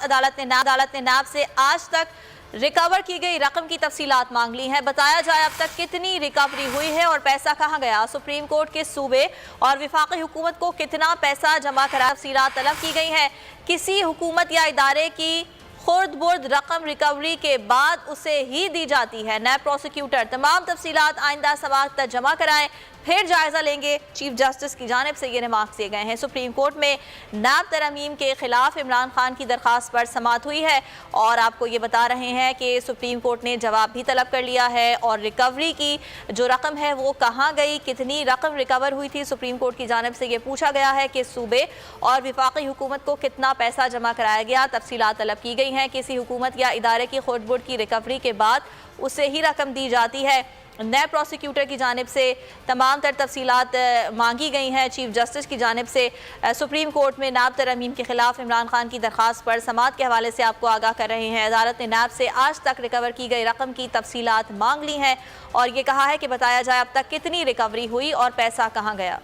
अदालत ने नैब से आज तक रिकवर की गई रकम की तफसीलात मांग ली हैं। बताया जाए अब तक कितनी रिकवरी हुई है और पैसा कहां गया। सुप्रीम कोर्ट के सूबे और विफाकी हुकूमत को कितना पैसा जमा करा, तफसीलात तलब की गई हैं। किसी हुकूमत या इदारे की खुर्द बुर्द रकम रिकवरी के बाद उसे ही दी जाती है। नैब प्रोसिक्यूटर तमाम तफसीलात आइंदा समाअत तक जमा कराएं, फिर जायजा लेंगे। चीफ जस्टिस की जानिब से ये रिमार्क्स दिए गए हैं। सुप्रीम कोर्ट में नैब तरमीम के खिलाफ इमरान खान की दरखास्त पर समाअत हुई है और आपको ये बता रहे हैं कि सुप्रीम कोर्ट ने जवाब भी तलब कर लिया है और रिकवरी की जो रकम है वो कहाँ गई, कितनी रकम रिकवर हुई थी। सुप्रीम कोर्ट की जानिब से ये पूछा गया है कि सूबे और विफाकी हुकूमत को कितना पैसा जमा कराया गया। तफसीलात तलब की गई हैं। किसी हुकूमत या इदारे की खुर्द बुर्द की रिकवरी के बाद उसे ही रकम दी जाती है। नैब प्रोसिक्यूटर की जानिब से तमाम तर तफसीलात मांगी गई हैं। चीफ जस्टिस की जानिब से सुप्रीम कोर्ट में नैब तरमीम के खिलाफ इमरान खान की दरखास्त पर समाअत के हवाले से आपको आगाह कर रहे हैं। अदालत ने नैब से आज तक रिकवर की गई रकम की तफसीलात मांग ली हैं और ये कहा है कि बताया जाए अब तक कितनी रिकवरी हुई और पैसा कहाँ गया।